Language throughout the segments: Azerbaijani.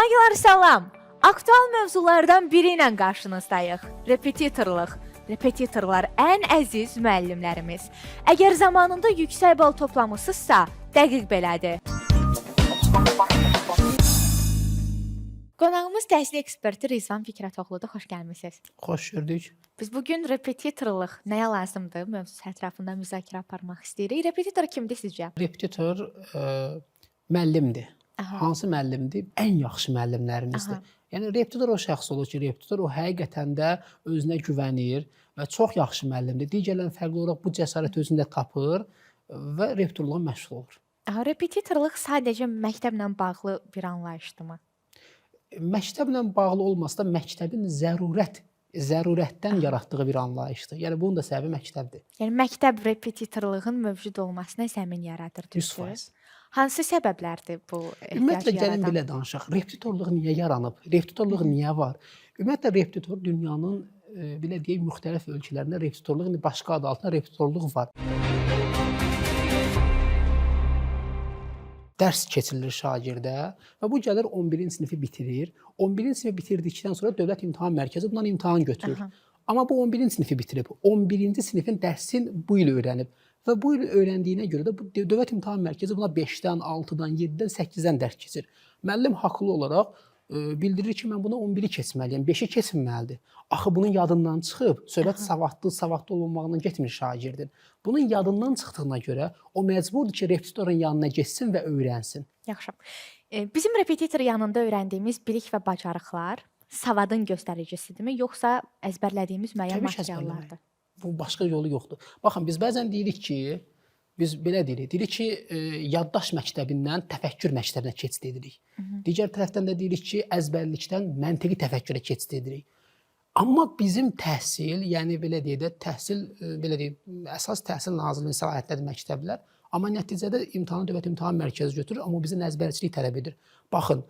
Aglar salam. Aktual mövzulardan biri ilə qarşınızdayıq. Repetitorluq. Repetitorlar ən əziz müəllimlərimiz. Əgər zamanında yüksək bal toplamısınızsa, dəqiq belədir. Qonağımız təhsil eksperti Rizvan Fikrətoğludur. Xoş gəlmisiniz. Xoş gördük. Biz bugün repetitorluq nəyə lazımdır mövzusu ətrafında müzakirə aparmaq istəyirik. Repetitor kimdir sizcə? Repetitor müəllimdir. Aha. Hansı müəllimdir? Ən yaxşı müəllimlərimizdir. Yəni repetitor o şəxs olur ki, repetitor o həqiqətən də özünə güvənir və çox yaxşı müəllimdir. Digərlərindən fərqli olaraq bu cəsarəti özündə tapır və repetitorluğa məşğul olur. Aha, repetitorluq sadəcə məktəblə bağlı bir anlayışdırmı? Məktəblə bağlı olmasa da məktəbin zərurətdən yaratdığı bir anlayışdır. Yəni bunun da səbəbi məktəbdir. Yəni məktəb repetitorluğun mövcud olmasına zəmin yaradır, düzdür? 100%. Hansı səbəblərdir bu Ümumiyyətlə ehtiyac gəlin yaradan? belə danışaq. Repetitorluq niyə yaranıb? Repetitorluq niyə var? Ümumiyyətlə repetitor dünyanın belə deyək müxtəlif ölkələrində repetitorluq başqa adı altında repetitorluq var. Dərs keçirilir şagirdə və bu gəlir 11-ci sinifi bitirir. 11-ci sinifi bitirdikdən sonra Dövlət İmtahan Mərkəzi bundan imtahan götürür. Aha. Amma bu 11-ci sinifi bitirib. 11-ci sinifin dərsini bu il öyrənib. Və bu il öyrəndiyinə görə də bu Dövlət İmtahan Mərkəzi buna 5-dən, 6-dan, 7-dən, 8-dən dərs keçir. Müəllim haqlı olaraq bildirir ki, mən buna 11-i keçməliyəm, 5-i keçməməlidir. Axı bunun yadından çıxıb, söhbət savadlı olunmağından getmir şagirdin. Bunun yadından çıxdığına görə o məcburdur ki, repetitorun yanına getsin və öyrənsin. Yaxşı. Bizim repetitor yanında öyrəndiyimiz bilik və bacarıqlar savadın göstəricisidirmi, yoxsa əzbərlədiyimiz müəyyən Təbii ki, materiallardır? Bu başqa yolu yoxdur. Baxın, biz bəzən deyirik ki, deyirik ki, yaddaş məktəbindən təfəkkür məktəbinə keçid edirik. Digər tərəfdən də deyirik ki, əzbərlikdən məntiqi təfəkkürə keçid edirik. Amma bizim təhsil, yəni belə deyək də, əsas təhsil Nazirliyinin səlahiyyətlidir məktəblər, amma nəticədə imtahanı Dövlət İmtahan Mərkəzi götürür, amma bizdən əzbərçilik tələb edir. Baxın,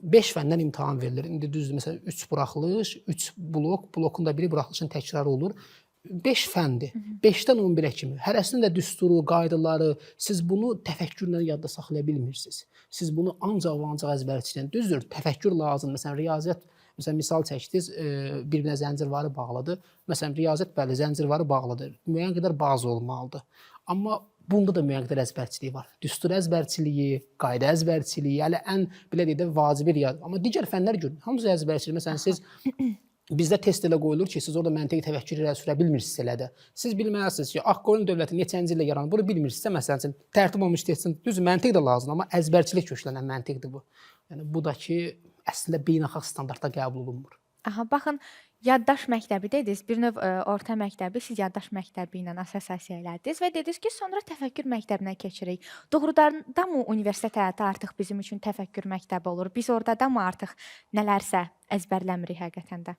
5 fəndən imtahan verilir. İndi düzdür, məsələn 3 buraxılış, 3 blokun da biri buraxılışın təkrarı olur. 5 fəndir. 5-dən 11-ə kimi. Hərəsinin də düsturu, qaydaları, siz bunu təfəkkürlə yadda saxlaya bilmirsiniz. Siz bunu ancaq və ancaq əzbərçiliklə. Düzdür, təfəkkür lazımdır. Məsələn, riyaziyyat, misal çəkdiniz, bir-birinə zəncirvarı bağlıdır. Məsələn, riyaziyyat bəli, zəncirvarı bağlıdır. Müəyyən qədər bazı olmalıdır. Amma bunda da müəyyən qədər əzbərçiliyi var. Düstur əzbərçiliyi, qayda əzbərçiliyi, yəni ən belə deyək də vacibi riyaziyyat. Amma digər fənlər görün, hamısı əzbərçilik. Məsələn, siz bizdə test elə qoyulur ki, siz orada məntiqi təfəkkür irəli sürə bilmirsiniz elə də. Siz bilməlisiniz ki, Ağqoyun dövləti neçənci ildə yaranıb, bunu bilmirsinizsə, məsələn üçün tərtib olmuş testsin, düz məntiq də lazımdır, amma əzbərçilik köklənən məntiqdir bu. Yəni bu da ki, əslində beynəlxalq standartda qəbul olunmur. Aha, baxın, yaddaş məktəbi dediniz, bir növ orta məktəbi siz yaddaş məktəbi ilə assosiasiya elədiniz və dediniz ki, sonra təfəkkür məktəbinə keçirik. Doğrudan da mı universitet həyatı artıq bizim üçün təfəkkür məktəbi olur? Biz orada da mı artıq nələrsə əzbərləmirik həqiqətən də?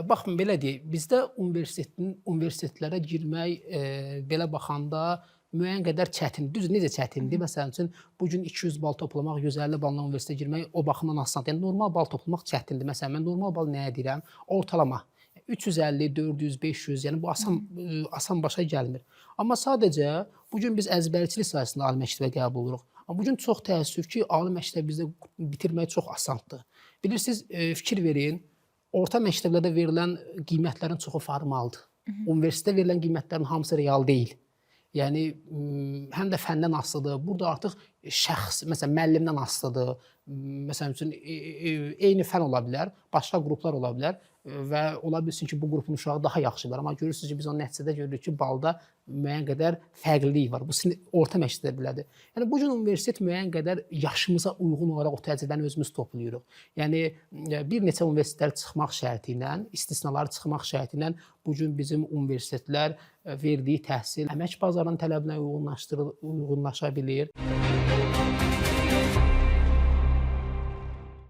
Baxın, belə deyək, bizdə universitetlərə girmək belə baxanda müəyyən qədər çətindir. Düz necə çətindir? Məsələn üçün bu gün 200 bal toplamaq, 150 balla universitetə girmək o baxımdan asandır. Yəni normal bal toplamaq çətindir. Məsələn, mən normal bal nəyə deyirəm? Ortalama 350, 400, 500, yəni bu asan başa gəlmir. Amma sadəcə bu gün biz əzbərçilik sayəsində ali məktəbə qəbul oluruq. Amma bu gün çox təəssüf ki, ali məktəbi bizdə bitirmək çox asandır. Bilirsiniz, fikir verin, orta məktəblərdə verilən qiymətlərin çoxu formaldır. Universitetdə verilən qiymətlərin hamısı real deyil. Yəni həm də fəndən asılıdır. Burada artıq şəxs, məsələn, müəllimdən asılıdır. Məsələn üçün eyni fən ola bilər, başqa qruplar ola bilər və ola bilsin ki, bu qrupun uşağı daha yaxşıdır. Amma görürsünüz ki, biz onun nəticədə görürük ki, balda müəyyən qədər fərqlilik var. Bu orta məktəbdə belədir. Yəni bu gün universitet müəyyən qədər yaşımıza uyğun olaraq o təcrübəni özümüz toplayırıq. Yəni bir neçə universitetlər çıxmaq şərti ilə, istisnaları çıxmaq şərti ilə bu gün bizim universitetlər verdiyi təhsil əmək bazarının tələbinə uyğunlaşa bilir.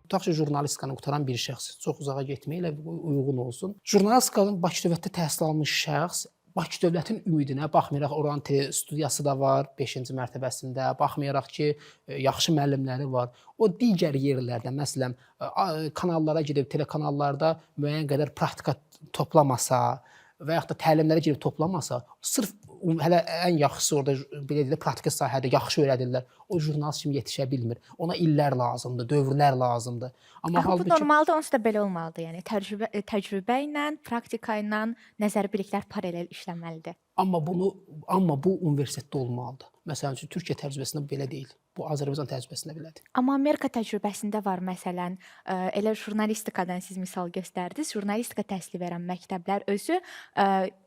Tutaq ki, jurnalistikanı qutaran bir şəxs çox uzağa getməklə uyğun olsun. Jurnalistikanın Bakı dövlətdə təhsil almış şəxs Bakı dövlətin ümidinə baxmayaraq oranın telestudiyası da var 5-ci mərtəbəsində, baxmayaraq ki, yaxşı müəllimləri var. O digər yerlərdə, məsələn, kanallara gedib, telekanallarda müəyyən qədər praktika toplamasa və yaxud da təlimlərə girib toplamasa, sırf hələ ən yaxşısı orada belə deyək, praktiki sahədə yaxşı öyrədirlər. O jurnalist kimi yetişə bilmir. Ona illər lazımdır, dövrlər lazımdır. Amma Axı bu halbuki normalda onsuz da belə olmalıdır. Yəni təcrübə ilə, praktika ilə nəzəri biliklər paralel işləməlidir. amma bu universitetdə olmalıdır. Məsələn üçün Türkiyə təcrübəsində belə deyil. Bu Azərbaycan təcrübəsində belədir. Amma Amerika təcrübəsində var məsələn, elə jurnalistikadan siz misal göstərdiniz. Jurnalistika təhsili verən məktəblər özü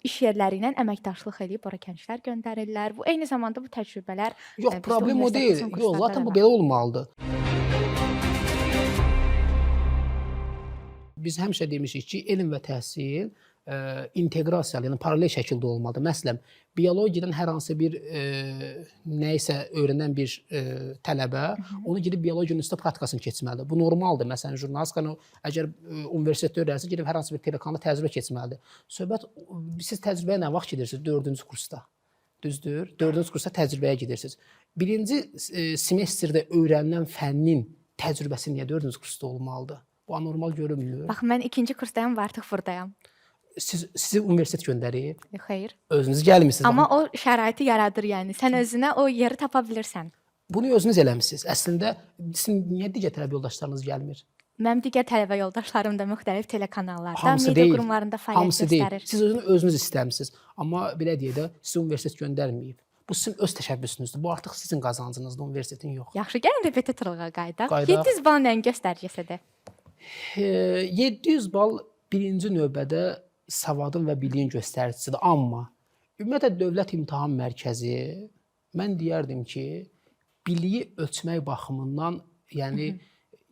iş yerləri ilə əməkdaşlıq edib ora gənclər göndərirlər. Bu eyni zamanda bu təcrübələr Yox, bizdə problem o deyil. universitet Yox, kurslarında zaten da bu var. belə olmalıdır. Biz həmişə demişik ki, elm və təhsil inteqrasiyalı, yəni paralel şəkildə olmalıdır. Məsələn, biologiyadan hər hansı bir nə isə öyrənən bir tələbə onu gedib biologiya universitetində praktikasını keçməlidir. Bu normaldır. Məsələn, jurnalistikanı əgər universitetdə öyrənirsə, gedib hər hansı bir telekanalda təcrübə keçməlidir. Söhbət siz təcrübəyə nə vaxt gedirsiniz? 4-cü kursda. Düzdür? 4-cü kursda təcrübəyə gedirsiniz. Birinci semestrdə öyrənilən fənnin təcrübəsi niyə 4-cü kursda olmalıdır? Bu anormal görünmür. Bax mən 2-ci kursdayam və artıq burdayam. Sizi universitet göndərib, Xeyr. özünüz gəlmisiniz. Amma o şəraiti yaradır yəni. Sən özünə o yeri tapa bilirsən. Bunu özünüz eləmisiniz. Əslində sizin niyə digər tələbə yoldaşlarınız gəlmir? Mənim digər tələbə yoldaşlarım da müxtəlif telekanallarda, Hamısı media deyil. qurumlarında fəaliyyət Hamısı deyil. göstərir. Siz özünüz istəmisiniz. Amma belə deyək də sizi universitet göndərməyib. Bu sizin öz təşəbbüsünüzdür. Bu artıq sizin qazancınızdır, universitetin yox. Yaxşı, gəlin repetitorluğa qayıdaq. Qaydaq. 700 bal nəyin göstəricisidir? 700 bal birinci növbədə savadın və biliyin göstəricisidir. Amma ümumiyyətlə Dövlət İmtahan Mərkəzi mən deyərdim ki, biliyi ölçmək baxımından, yəni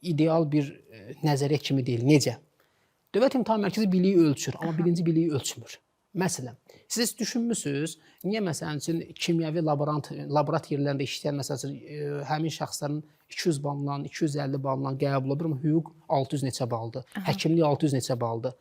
ideal bir nəzəriyyə kimi deyil. Necə? Dövlət İmtahan Mərkəzi biliyi ölçür, amma birinci biliyi ölçmür. Məsələn, siz düşünmüsünüz, niyə məsələn üçün kimyəvi laborat yerlərində işləyən məsələn üçün həmin şəxslərin 200 balla, 250 balla qəbul olur, amma hüquq 600 neçə baldır, həkimlik 600 neçə baldır.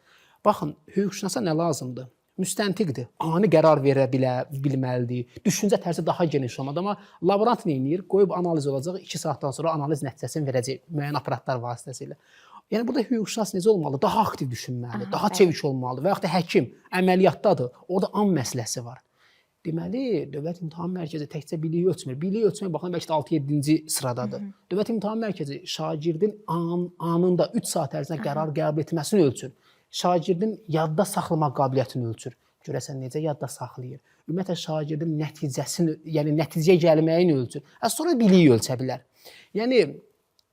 Baxın, hüquqşünasa nə lazımdır? Müstəntiqdir. Ani qərar verə bilməlidir. Düşüncə tərzi daha geniş olmalıdır. Amma laborant nə edir? Qoyub analiz olacaq, 2 saatdan sonra analiz nəticəsini verəcək müəyyən aparatlar vasitəsilə. Yəni burada hüquqşünas necə olmalı? Daha aktiv düşünməlidir, daha çevik olmalıdır. Və yaxud da həkim əməliyyatdadır. Orada an məsələsi var. Deməli, Dövlət İmtahan Mərkəzi təkcə biliyi ölçmür. Biliyi ölçmək baxımdan bəlkə də 6-7-ci sıradadır. Dövlət İmtahan Mərkəzi şagirdin anında 3 saat ərzində qərar qəbul etməsini ölçür. Şagirdin yadda saxlama qabiliyyətini ölçür. Görəsən necə yadda saxlayır? Ümumiyyətlə şagirdin nəticəsini, yəni nəticəyə gəlməyini ölçür. Sonra biliyi ölçə bilər. Yəni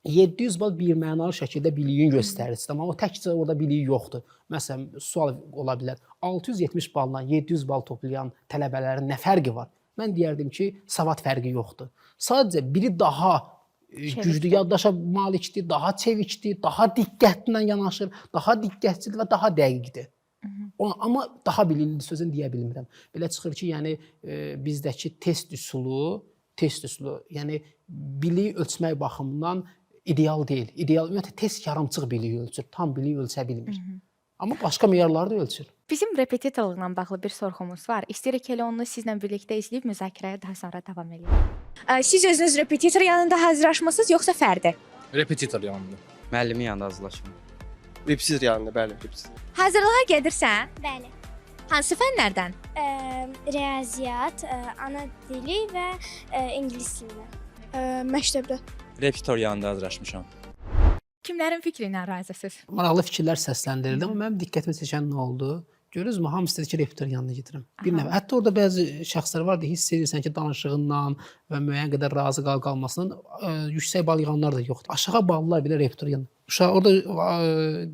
700 bal birmənalı şəkildə biliyin göstəricisidir, amma o təkcə orada biliyi yoxdur. Məsələn, sual ola bilər. 670 balla 700 bal toplayan tələbələrin nə fərqi var? Mən deyərdim ki, savad fərqi yoxdur. Sadəcə biri daha güclü yaddaşa malikdir, daha çevikdir, daha diqqətlə yanaşır, daha diqqətlidir və daha dəqiqdir. Amma daha bilinli sözünü deyə bilmirəm. Belə çıxır ki, yəni bizdəki test üsulu, yəni biliyi ölçmək baxımından ideal deyil. İdeal ümumiyyətlə test yarımçıq biliyi ölçür, tam biliyi ölçə bilmir. Amma başqa meyarları da ölçür. Bizim repetitorluqla bağlı bir sorğumuz var. İstəyirik elə onu sizlə birlikdə izləyib müzakirəyə daha sonra davam edək. Siz özünüz repetitor yanında hazırlaşmısınız yoxsa fərdi? Repetitor yanında. Müəllimin yanında hazırlaşıram. Repetitor yanında, bəli, repetitor. Hazırlığa gedirsən? Bəli. Hansı fənlərdən? Riyaziyyat, ana dili və ingilis dili. Məktəbdə. Repetitor yanında hazırlaşmışam. Kimlərin fikri ilə razısınız? Maraqlı fikirlər səsləndirildi, amma mənim diqqətimi çəkən nə oldu? Görürsünüzmü, hamısı dedi ki, repetitor yanına gedirəm. Bir nəfər. Hətta orada bəzi şəxslər var da, hiss edirsən ki, danışığından və müəyyən qədər razı qalmasından yüksək bal yığanlar da yoxdur. Aşağı ballar belə repetitor yanına. Uşaq orada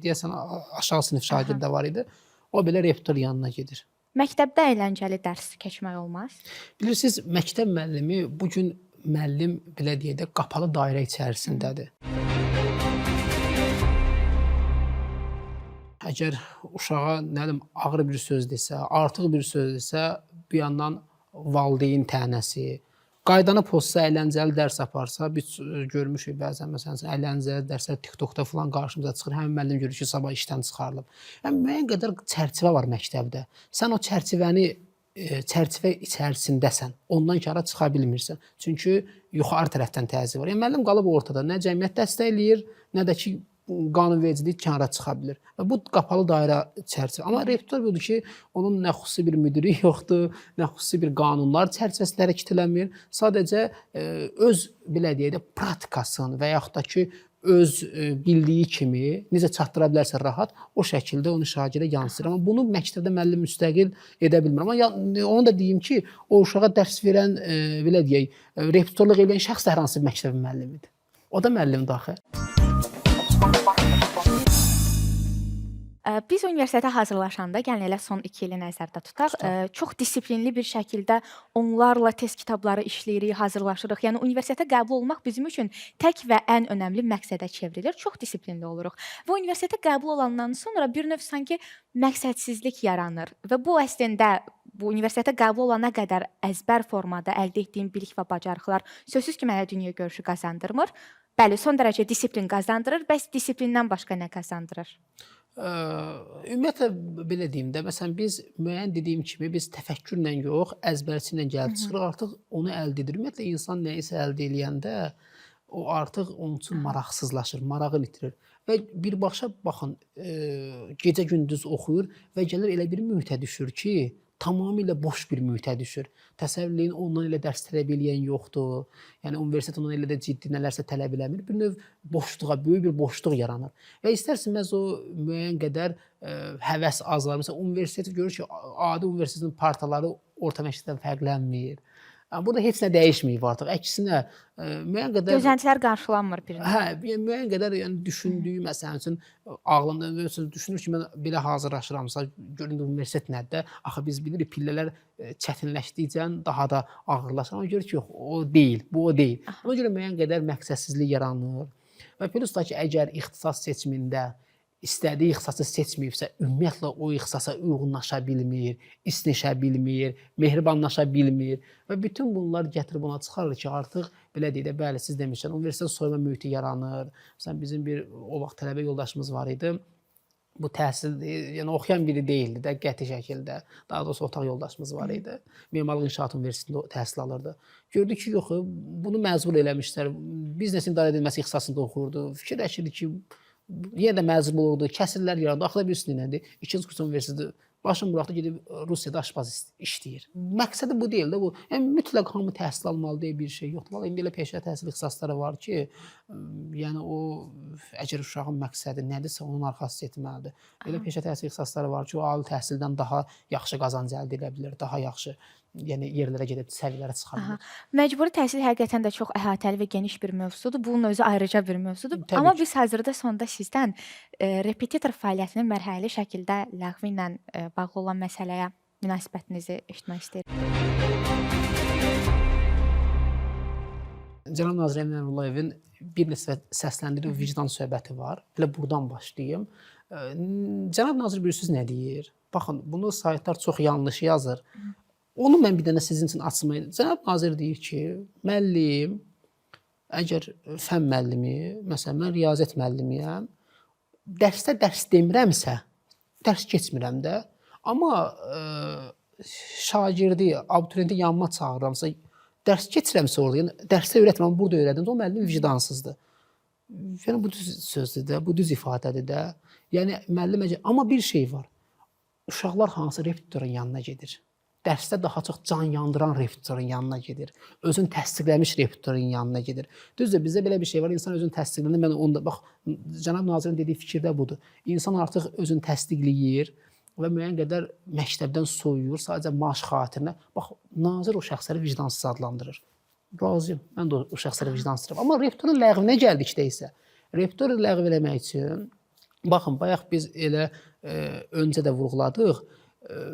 deyəsən aşağı sinif şagird də var idi. O belə repetitor yanına gedir. Məktəbdə əyləncəli dərs keçmək olmaz? Bilirsiniz, məktəb müəllimi bu gün müəllim belə deyək də qapalı dairə içərisindədir. Əgər uşağa nə bilim ağır bir söz desə, artıq bir söz desə, bir yandan valideyn tənəsi, qaydana pozsa, əyləncəli dərs aparsa, biz görmüşük bəzən məsələn əyləncəli dərslər TikTokda falan qarşımıza çıxır. Həmin müəllim görür ki, sabah işdən çıxarılıb. Yəni müəyyən qədər çərçivə var məktəbdə. Sən o çərçivə içərisindəsən. Ondan kənara çıxa bilmirsən. Çünki yuxarı tərəfdən təzyiq var. Yəni müəllim qalıb ortada. Nə cəmiyyət dəstəkləyir, nə də ki qanunvericilik kənara çıxa bilər. Və bu qapalı dairə çərçivə. Amma rektor budur ki, onun nə xüsusi bir müdiri yoxdur, nə xüsusi bir qanunlar çərçivəsində hərəkət eləmir. Sadəcə öz belə deyək də praktikasını və yaxud da ki öz bildiyi kimi necə çatdıra bilərsə rahat o şəkildə onu şagirdə yansıdır. Amma bunu məktəbdə müəllim müstəqil edə bilmir. Amma onu da deyim ki, o uşağa dərs verən belə deyək, rektorluq edən şəxs hər hansı bir məktəbin müəllimidir. O da müəllimdir axı. Biz universitetə hazırlaşanda, gəlin elə son 2 ili nəzərdə tutaq, çox disiplinli bir şəkildə onlarla test kitabları işləyirik, hazırlaşırıq. Yəni universitetə qəbul olmaq bizim üçün tək və ən önəmli məqsədə çevrilir. Çox disiplinli oluruq. Və universitetə qəbul olandan sonra bir növ sanki məqsədsizlik yaranır və bu əslində bu universitetə qəbul olana qədər əzbər formada əldə etdiyim bilik və bacarıqlar sözsüz ki, mənə dünya görüşü qazandırmır. Bəli, son dərəcə disiplin qazandırır, bəs disiplindən başqa nə qazandırır? Ümumiyyətlə belə deyim də, məsələn biz müəyyən dediyim kimi biz təfəkkürlə yox, əzbərçi ilə gəlib çıxırıq, artıq onu əldə edir. Ümumiyyətlə insan nəyisə əldə eləyəndə o artıq onun üçün maraqsızlaşır, marağını itirir. Və birbaşa baxın, gecə-gündüz oxuyur və gəlir elə bir mühitə düşür ki, tamamilə boş bir mühitə düşür. Təsəvvür eləyin, ondan elə dərs tələb eləyən yoxdur. Yəni universitet ondan elə də ciddi nələrsə tələb eləmir. Bir növ boşluğa, böyük bir boşluq yaranır. Və istərsiniz o müəyyən qədər həvəs azalır. Məsələn, universitet görür ki, adi universitetin partaları orta məktəbdən fərqlənmir. Burada heç nə dəyişməyib artıq. Əksinə müəyyən qədər Gözləntilər qarşılanmır bir növ. Hə, müəyyən qədər yəni düşündüyü məsələn üçün ağlımda düşünür ki, mən belə hazırlaşıramsa, görün universitet nədir? Axı biz bilirik pillələr çətinləşdikcə daha da ağırlaşır. Amma görür ki, yox, o deyil, bu o deyil. Ona görə müəyyən qədər məqsədsizlik yaranır. Və plus da ki, əgər ixtisas seçimində istədiyi ixtisası seçməyibsə, ümumiyyətlə o ixtisasa uyğunlaşa bilmir, istinişə bilmir, mehribanlaşa bilmir və bütün bunlar gətirib ona çıxarır ki, artıq belə deyək də, bəli, siz demişsiniz, universitet soyma mühiti yaranır. Məsələn, bizim bir o vaxt tələbə yoldaşımız var idi. Bu təhsil, yəni oxuyan biri deyildi də, qəti şəkildə. Daha doğrusu otaq yoldaşımız var idi. Memarlıq İnşaat Universitetində təhsil alırdı. Gördü ki, yox, bunu məcbur eləmişlər. Biznesin idarə edilməsi ixtisasında oxuyurdu. Fikirləşirdi ki, yenə də məcbur olurdu, kəsirlər yarandı. Axıra birisi nədir? 2-ci kurs universiteti başını buraxdı, gedib Rusiyada aşpaz işləyir. Məqsədi bu deyil də bu. Yəni mütləq hamı təhsil almalı deyə bir şey yoxdur. Vallahi indi elə peşə təhsil ixtisasları var ki, yəni o əgər uşağın məqsədi nədirsə onun arxası etməlidir. Elə peşə təhsil ixtisasları var ki, o ali təhsildən daha yaxşı qazanc əldə edə bilər, daha yaxşı yəni yerlərə gedib səviyyələrə çıxa bilər. Məcburi təhsil həqiqətən də çox əhatəli və geniş bir mövzudur. Bunun özü ayrıca bir mövzudur. Təbii Amma ki. biz hazırda sonda sizdən repetitor fəaliyyətinin mərhələli şəkildə ləğvi ilə bağlı olan məsələyə münasibətinizi eşitmək istəyirik. Cənab Nazir Emin Əmrullayevin bir neçə səsləndirdiyi vicdan söhbəti var. Elə buradan başlayım. Cənab Nazir bilirsiniz nə deyir? Baxın, bunu saytlar çox yanlış yazır. Onu mən bir dənə sizin üçün açmayım. Cənab Nazir deyir ki, müəllim, əgər fən müəllimi, məsələn, mən riyaziyyat müəllimiyəm, dərsdə dərs demirəmsə, dərs keçmirəm də, amma şagirdi, abituriyenti yanıma çağırıramsa, dərs keçirəmsə orada, yəni dərsdə öyrətmirəm, burada öyrədim, o müəllim vicdansızdır. Yəni bu düz sözdür də, bu düz ifadədir də. Yəni müəllim amma bir şey var. Uşaqlar hansı repetitorun yanına gedir? Dərsdə daha çox can yandıran repetitorun yanına gedir. Özün təsdiqləmiş repetitorun yanına gedir. Düzdür, bizdə belə bir şey var. İnsan özünü təsdiqləyəndə mən onda bax cənab nazirin dediyi fikir də budur. İnsan artıq özünü təsdiqləyir və müəyyən qədər məktəbdən soyuyur, sadəcə maaş xatirinə. Bax, nazir o şəxsləri vicdansız adlandırır. Razıyam. Mən də o şəxsləri vicdansızam. Amma repetitorun ləğvinə gəldikdə isə, repetitor ləğv eləmək üçün baxın, bayaq biz elə öncə də vurğuladıq.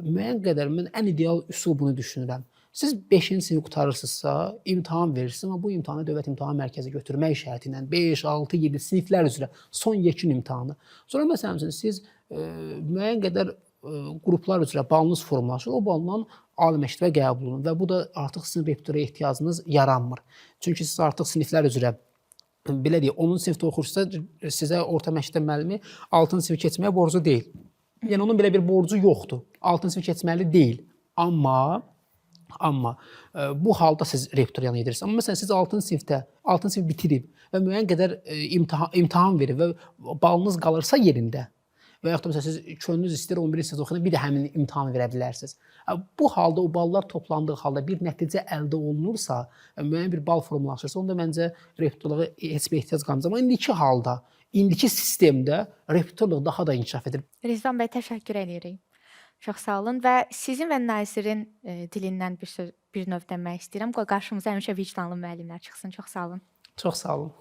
Müəyyən qədər mən ən ideal üsul bunu düşünürəm. Siz 5-ci sinif qurtarırsınızsa, imtahan verirsiniz, amma bu imtahanı Dövlət İmtahan Mərkəzi götürmək şərti ilə 5, 6, 7 siniflər üzrə son yekun imtahanı. Sonra məsələn siz müəyyən qədər qruplar üzrə balınız formalaşır, o baldan ali məktəbə qəbul olunur və bu da artıq sizin repetitora ehtiyacınız yaranmır. Çünki siz artıq siniflər üzrə belə deyək, 10-cu sinifdə oxursa sizə orta məktəb müəllimi 6-cı sinif keçməyə borcu deyil. Yəni onun belə bir borcu yoxdur. 6-cı sinif keçməli deyil. Amma Amma bu halda siz rektoriyanı edirsiniz. Amma məsələn siz 6-cı sinifdə 6-cı sinif bitirib və müəyyən qədər imtahan verib və balınız qalırsa yerində və yaxud da məsələn siz könlünüz istəyir 11-ci sinifdə oxuyanda bir də həmin imtahanı verə bilərsiniz. Bu halda o ballar toplandığı halda bir nəticə əldə olunursa, müəyyən bir bal formalaşırsa, onda məncə rektorluğa heç bir ehtiyac qalmaz. Amma indiki halda, indiki sistemdə rektorluq daha da inkişaf edir. Rizvan bəy, təşəkkür edirik. Çox sağ olun və sizin və Nazirin dilindən bir növ demək istəyirəm. Qoy qarşımıza həmişə vicdanlı müəllimlər çıxsın. Çox sağ olun. Çox sağ olun.